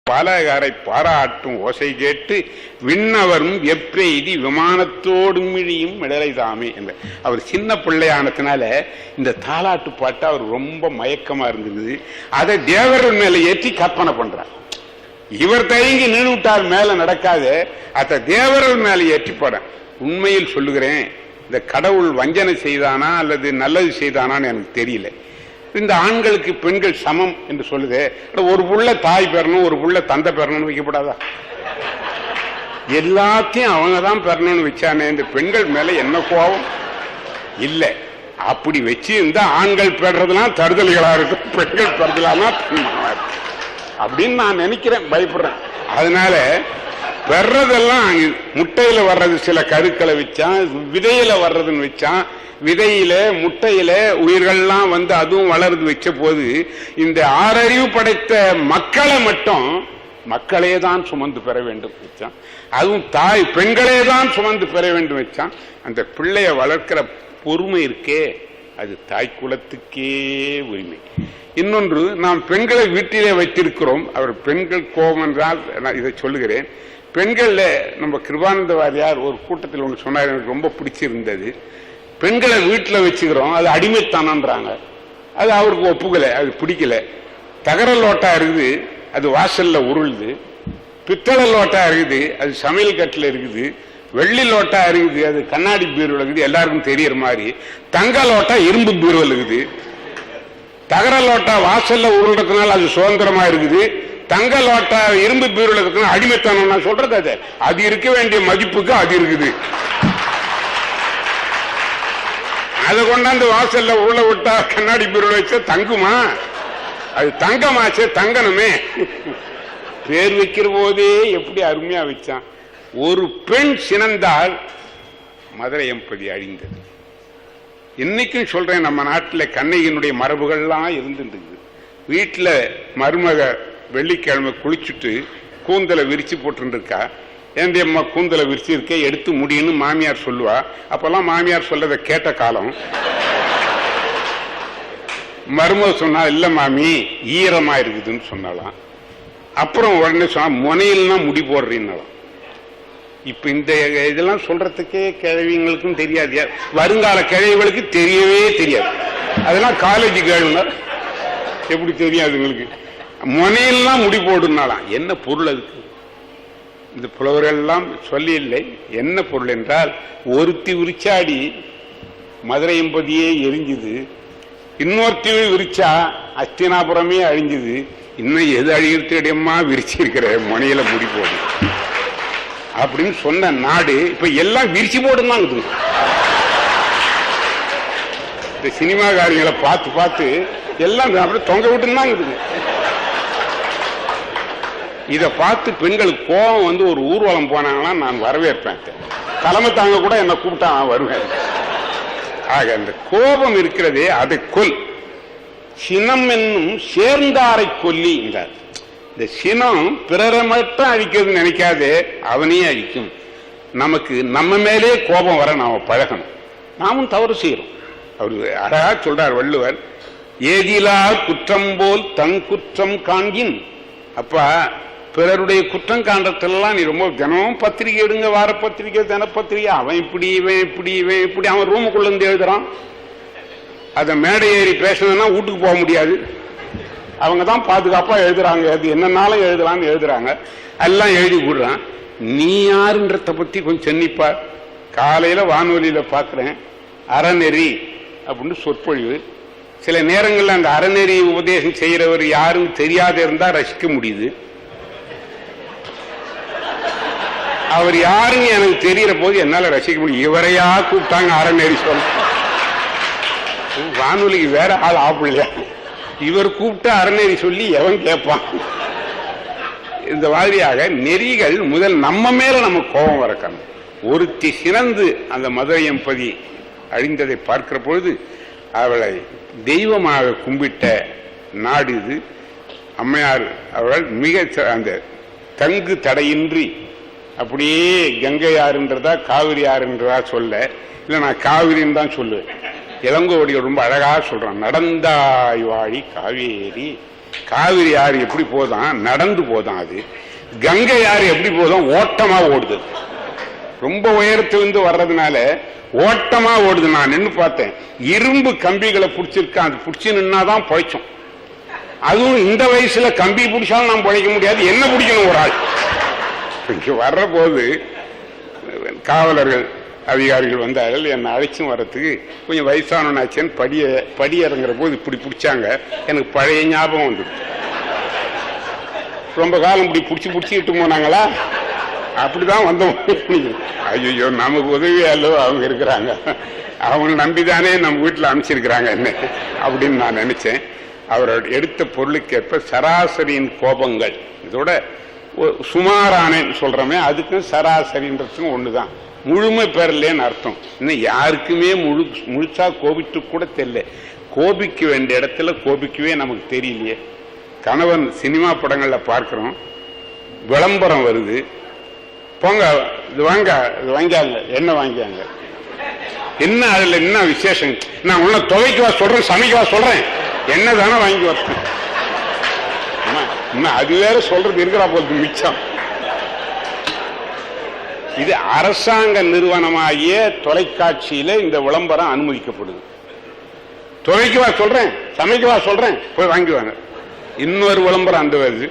பாலகாரை பாராட்டும் ஓசை கேட்டு விண்ணவரும் எப்பெய்தி விமானத்தோடும் மிழியும் மிடலை தாமே என்ற அவர் சின்ன பிள்ளையானதுனால இந்த தாலாட்டு பாட்டு அவர் ரொம்ப மயக்கமா இருந்தது. அதை தேவர்கள் மேல ஏற்றி கற்பனை பண்றார். இவர் தயங்கி நின்று விட்டார், மேல நடக்காது, அத தேவர்கள் மேல ஏற்றி போற. உண்மையில் சொல்லுகிறேன், இந்த கடவுள் வஞ்சனை செய்தானா அல்லது நல்லது செய்தானான்னு எனக்கு தெரியல. இந்த ஆண்களுக்கு பெண்கள் சமம் என்று சொல்லுது. ஒரு புள்ள தாய் பெறணும், ஒரு புள்ள தந்தை பெறணும்னு வைக்கப்படாதா? எல்லாத்தையும் அவங்கதான் பெறணும்னு வச்சானே, இந்த பெண்கள் மேல என்ன கோபம் இல்லை. அப்படி வச்சு இந்த ஆண்கள் பெறதுலாம் தருதல்களா இருக்கும், பெண்கள் பெறதுலாமா அப்படின்னு நான் நினைக்கிறேன், பயப்படுறேன். அதனால வர்றதெல்லாம் முட்டையில வர்றது சில கருக்களை வச்சான், விதையில வர்றதுன்னு வச்சான், விதையில முட்டையில உயிர்கள்லாம் வந்து அதுவும் வளர்ந்து வச்ச போது இந்த ஆறறிவு படைத்த மக்களை மட்டும் மக்களே தான் சுமந்து பெற வேண்டும் வச்சான். அதுவும் தாய் பெண்களே தான் சுமந்து பெற வேண்டும் வச்சான். அந்த பிள்ளைய வளர்க்கிற பொறுமை இருக்கே, அது தாய் குலத்துக்கே உரிமை. இன்னொன்று, நாம் பெண்களை வீட்டிலே வைத்திருக்கிறோம். அவர் பெண்கள் கோபம் என்றால் நான் இதை சொல்லுகிறேன். பெண்கள்ல நம்ம கிருபானந்த வாரியார் ஒரு கூட்டத்தில் ஒன்று சொன்னார், எனக்கு ரொம்ப பிடிச்சிருந்தது. பெண்களை வீட்டில் வச்சுக்கிறோம், அது அடிமைத்தானன்றாங்க. அது அவருக்கு ஒப்புக்கலை, அது பிடிக்கல. தகர லோட்டா இருக்குது, அது வாசல்ல உருளுது. பித்தளை லோட்டா இருக்குது, அது சமையல் கட்டில் இருக்குது. வெள்ளி லோட்டா இருக்குது, அது கண்ணாடி பீரோல் இருக்குது, எல்லாருக்கும் தெரியற மாதிரி. தங்க லோட்டா இரும்பு பீரோல் இருக்குது. தகர லோட்டா வாசல்ல உருள்றதுனால அது சுதந்திரமா இருக்குது. தங்க லோட்டா இரும்பு பீரோல் இருக்குன்னா அடிமைத்தானம். நான் சொல்றது அது இருக்க வேண்டிய மதிப்புக்கு அது இருக்குது. அதை கொண்டாந்து வாசல்ல உள்ள விட்டா கண்ணாடி பீரோல வச்சா தங்குமா? அது தங்கமாச்சே, தங்கணுமே. பேர் வைக்கிற போதே எப்படி அருமையா வச்சான். ஒரு பெண் சினந்தால் மதுரை எம்பதி அழிந்தது. இன்னைக்கும் சொல்றேன், நம்ம நாட்டில் கண்ணகியினுடைய மரபுகள்லாம் இருந்துருக்கு. வீட்டில் மருமக வெள்ளிக்கிழமை குளிச்சுட்டு கூந்தலை விரிச்சு போட்டுருக்கா. ஏந்தி அம்மா கூந்தலை விரிச்சு இருக்க, எடுத்து முடியும்னு மாமியார் சொல்லுவா. அப்பெல்லாம் மாமியார் சொல்லதை கேட்ட காலம். மருமக சொன்னா இல்ல மாமி ஈரமா இருக்குதுன்னு சொன்னாலாம். அப்புறம் உடனே சொன்னா முனையில்னா முடி போடுறீன்னாலாம். இப்ப இந்த இதெல்லாம் சொல்றதுக்கே கிழவிங்களுக்கும் தெரியாது, வருங்கால கிழவிகளுக்கு தெரியவே தெரியாது. அதெல்லாம் காலேஜ் கேளுங்க, எப்படி தெரியாதுங்களுக்கு. முனையில்லாம் முடி போடுனாலாம். என்ன பொருள் அதுக்கு? இந்த புலவர்கள் எல்லாம் சொல்லி இல்லை. என்ன பொருள் என்றால், ஒருத்தி விரிச்சாடி மதுரை எம்பதியே எரிஞ்சுது, இன்னொருத்தி விரிச்சா அஸ்தினாபுரமே அழிஞ்சுது. இன்னும் எது அழிகிறதுமா விரிச்சு இருக்கிற முனையில முடி போடு அப்படின்னு சொன்ன நாடு இப்ப எல்லாம் விரிச்சு போடுனாங்க. இந்த சினிமா காரியங்களை பார்த்து பார்த்து எல்லாம் அப்படி தொங்க விட்டுனாங்க. இதை பார்த்து பெண்களுக்கு கோபம் வந்து ஒரு ஊர்வலம் போனாங்கன்னா நான் வரவேற்பேன். தலைமை தாங்க கூட என்ன கூப்பிட்டா நான் வருவேன். ஆக அந்த கோபம் இருக்கிறதே, அதை கொல். சினம் என்னும் சேர்ந்தாரை கொல்லி என்றார். இந்த சினம் பிறரை மட்டும் அழிக்கிறதுன்னு நினைக்காதே, அவனையே அழிக்கும். நமக்கு நம்ம மேலே கோபம் வர நாம பழகணும். நாமும் தவறு செய்யறோம். அவர் அழகா சொல்றார் வள்ளுவர், ஏதிலா குற்றம் போல் தன் குற்றம் காண்கின். அப்பா, பிறருடைய குற்றம் காண்றதெல்லாம் நீ ரொம்ப தினமும் பத்திரிகை எடுங்க, வார பத்திரிகை, தினப்பத்திரிகை, அவன் இப்படி இவன் இப்படி இவன் இப்படி, அவன் ரூமுக்குள்ள இருந்து எழுதுறான். அதை மேடை ஏறி பேசணும்னா வீட்டுக்கு போக முடியாது. அவங்க தான் பாதுகாப்பா எழுதுறாங்க, அது என்னன்னாலும் எழுதலாம்னு எழுதுறாங்க, எல்லாம் எழுதி விடுறான். நீ யாருன்றத பத்தி கொஞ்சம் சென்னிப்பா. காலையில வானொலியில பாக்குறேன், அறநெறி அப்படின்னு சொற்பொழிவு. சில நேரங்கள்ல அந்த அறநெறி உபதேசம் செய்யறவர் யாருன்னு தெரியாத இருந்தா ரசிக்க முடியுது. அவர் யாருன்னு எனக்கு தெரியற போது என்னால ரசிக்க முடியும். இவரையா கூப்பிட்டாங்க அறநெறி சொல்ல? வானொலிக்கு வேற ஆள் ஆப்பிள்ளையா? இவர் கூப்பிட்டு அறநெறி சொல்லி எவன் கேட்பான்? இந்த மாதிரியாக நெறிகள் முதல் நம்ம மேல நம்ம கோபம் வரக்கணும். ஒருத்தி சிறந்து அந்த மதுரை எம்பதி அழிந்ததை பார்க்கிற பொழுது அவளை தெய்வமாக கும்பிட்ட நாடு இது. அம்மையார் அவள் மிக அந்த தங்கு தடையின்றி அப்படியே கங்கை யாருன்றதா காவிரி யாருன்றதா சொல்ல, இல்லை நான் காவிரின்னு தான் சொல்லுவேன். இளங்கோவடி ரொம்ப அழகா சொல்றான், நடந்தாய் வாழி காவேரி காவிரி ஆறு எப்படி போதான்? நடந்து போதான். அது கங்கை ஆறு எப்படி போதும்? ஓட்டமா ஓடுது. ரொம்ப உயரத்திலிருந்து வர்றதுனால ஓட்டமா ஓடுது. நான் நின்று பார்த்தேன், இரும்பு கம்பிகளை பிடிச்சிருக்கேன். அது பிடிச்சி நின்னாதான் பிழைச்சோம். அதுவும் இந்த வயசுல கம்பி பிடிச்சாலும் நான் பிழைக்க முடியாது. என்ன பிடிக்கணும் ஒரு ஆள்? இங்க வர்ற போது காவலர்கள் அதிகாரிகள் வந்தார்கள். என்னை அழைச்சும் வர்றதுக்கு கொஞ்சம் வயசானவனாச்சேன்னு படி இறங்குற போது இப்படி பிடிச்சாங்க. எனக்கு பழைய ஞாபகம் வந்துடுச்சு. ரொம்ப காலம் இப்படி பிடிச்சிட்டு போனாங்களா, அப்படிதான் வந்தோம். ஐயோ, நமக்கு உதவியாலோ அவங்க இருக்கிறாங்க, அவங்க நம்பிதானே நம்ம வீட்டில் அமைச்சிருக்கிறாங்க என்ன அப்படின்னு நான் நினைச்சேன். அவர் எடுத்த பொருளுக்கேற்ப சராசரியின் கோபங்கள், இதோட சுமாரானேன்னு சொல்றமே, அதுக்கும் சராசரின்றதுக்கும் ஒண்ணுதான். முழுமை பெறலேன்னு அர்த்தம். இன்னும் யாருக்குமே முழுசா கோபித்து கூட தெரியல. கோபிக்க வேண்டிய இடத்துல கோபிக்கவே நமக்கு தெரியலையே. கணவன் சினிமா படங்கள்ல பார்க்கிறோம், விளம்பரம் வருது, போங்க இது வாங்க, இது வாங்கியாங்க, என்ன வாங்கியாங்க, என்ன அதுல என்ன விசேஷம்? நான் உன்ன துவைக்கவா சொல்றேன், சமைக்கவா சொல்றேன், என்ன தானே வாங்கி வரேன். அது வேற சொல்றது இருக்கிறா போது மிச்சம். இது அரசாங்க நிறுவனமாகிய தொலைக்காட்சியில இந்த விளம்பரம் அனுமதிக்கப்படுது. துவைக்கவா சொல்றேன், சமைக்கவா சொல்றேன், போய் வாங்கிவாங்க. இன்னொரு விளம்பரம் அந்த வருது,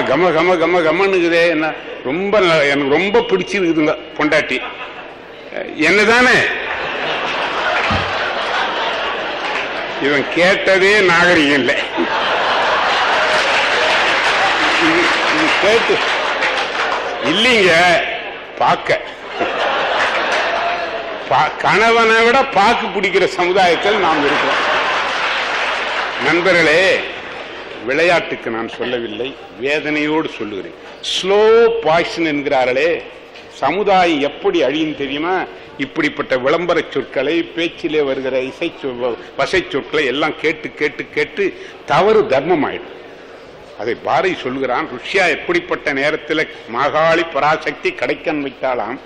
கம கம கம கம்மனுக்குதே, என்ன ரொம்ப எனக்கு ரொம்ப பிடிச்சிருக்குதுங்க பொண்டாட்டி, என்னதானே இவன் கேட்டதே நாகரிகம் இல்லை. இது கேட்டு இல்லைங்க, பார்க்க கணவனை விட பாக்கு பிடிக்கிற சமுதாயத்தில் நாம் இருக்கிறோம். நண்பர்களே, விளையாட்டுக்கு நான் சொல்லவில்லை, வேதனையோடு சொல்லுகிறேன். ஸ்லோ பாய்சன் என்கிறார்களே, சமுதாயம் எப்படி அழியும் தெரியுமா? இப்படிப்பட்ட விளம்பர சொற்களை, பேச்சிலே வருகிற வசை சொற்களை எல்லாம் கேட்டு கேட்டு கேட்டு தவறு தர்மம் ஆயிடும். அதை பாரதி சொல்லுகிறான். ருஷ்யா எப்படிப்பட்ட நேரத்தில் மாகாளி பராசக்தி கடைக்கன் வைத்தாலாம்,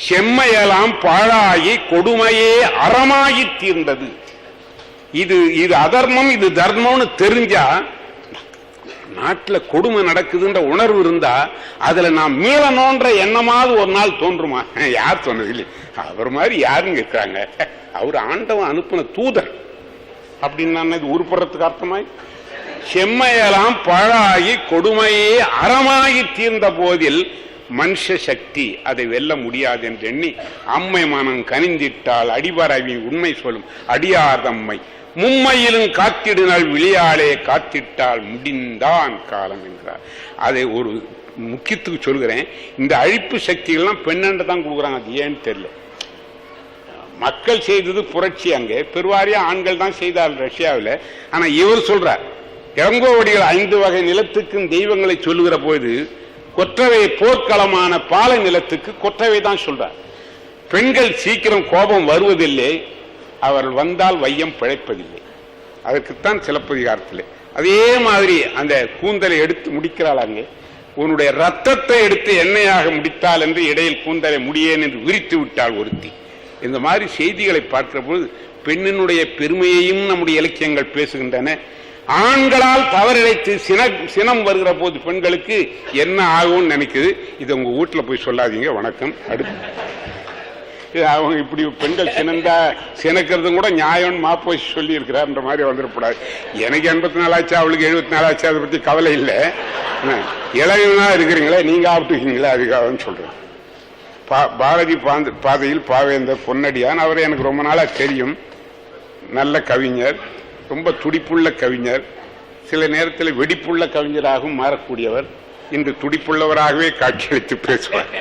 செம்மையெல்லாம் பாழாகி கொடுமையே அறமாகி தீர்ந்தது. இது அதர்மம், இது தர்மம்னு தெரிஞ்சா, நாட்டில் கொடுமை நடக்குதுன்ற உணர்வு இருந்தா அதுல நான் மீளணும்ன்ற எண்ணமாவது ஒரு நாள் தோன்றுமா? யார் சொன்னது? இல்லை, அவர் மாதிரி யாருங்க இருக்கிறாங்க? அவர் ஆண்டவன் அனுப்பின தூதர் அப்படின்னு இது உருப்படுறதுக்கு அர்த்தமாய், செம்மையெல்லாம் பாழாகி கொடுமையே அறமாகி தீர்ந்த போதில் மனுஷ சக்தி அதை வெல்ல முடியாது என்று எண்ணி அம்மை மனம் கனிந்திட்டால் அடிபரவி உண்மை சொல்லும் அடியார்தம்மை மும்மையிலும் காத்திடுநாள் விளையாளே காத்திட்டால் முடிந்தான் காலம் என்றார். அதை ஒரு முக்கியத்துக்கு சொல்கிறேன். இந்த அழிப்பு சக்திகள்லாம் பெண்ணென்று தான் கொடுக்குறாங்க. அது ஏன்னு தெரியல. மக்கள் செய்தது புரட்சி, அங்கே பெருவாரியா ஆண்கள் தான் செய்தார் ரஷ்யாவில். ஆனா இவர் சொல்றார், இளங்கோவடிகள் 5 வகை நிலத்துக்கும் தெய்வங்களை சொல்லுகிற போது கொற்றவை போர்க்களமான பாலை நிலத்துக்கு கொற்றவை தான் சொல்றார். பெண்கள் சீக்கிரம் கோபம் வருவதில்லை, அவர்கள் வந்தால் வையம் பிழைப்பதில்லை. அதற்குத்தான் சிலப்பதிகாரத்தில் அதே மாதிரி அந்த கூந்தலை எடுத்து முடிக்கிறாள். அங்கே உன்னுடைய ரத்தத்தை எடுத்து எண்ணெயாக முடித்தால் என்று இடையில் கூந்தலை முடியேன் என்று விரித்து விட்டாள் ஒருத்தி. இந்த மாதிரி செய்திகளை பார்க்கிற போது பெண்ணினுடைய பெருமையையும் நம்முடைய இலக்கியங்கள் பேசுகின்றன. ஆண்களால் தவறிழைத்து சினம் வருகிற போது பெண்களுக்கு என்ன ஆகும்னு நினைக்குது. இது உங்க வீட்டுல போய் சொல்லாதீங்க. வணக்கம். அடுத்து அவங்க இப்படி பெண்கள் சினக்கிறதும் கூட நியாயம் மாப்போய் சொல்லி இருக்கிறார்ன்ற மாதிரி வந்துடக்கூடாது. எனக்கு 84 ஆச்சு, அவளுக்கு 74 ஆச்சு, அதை பத்தி கவலை இல்லை. இளைஞனா இருக்கிறீங்களே, நீங்க ஆப்பிட்டுக்கீங்களே, அதுக்காக சொல்றேன். பாரதி பாதையில் பாவேந்தர் பொன்னடியான், அவர் எனக்கு ரொம்ப நாளா தெரியும். நல்ல கவிஞர், ரொம்ப துடிப்புள்ள கவிஞர், சில நேரத்தில் வெடிப்புள்ள கவிஞராகவும் மாறக்கூடியவர். இன்று துடிப்புள்ளவராகவே காட்சியளித்து பேசுவார்.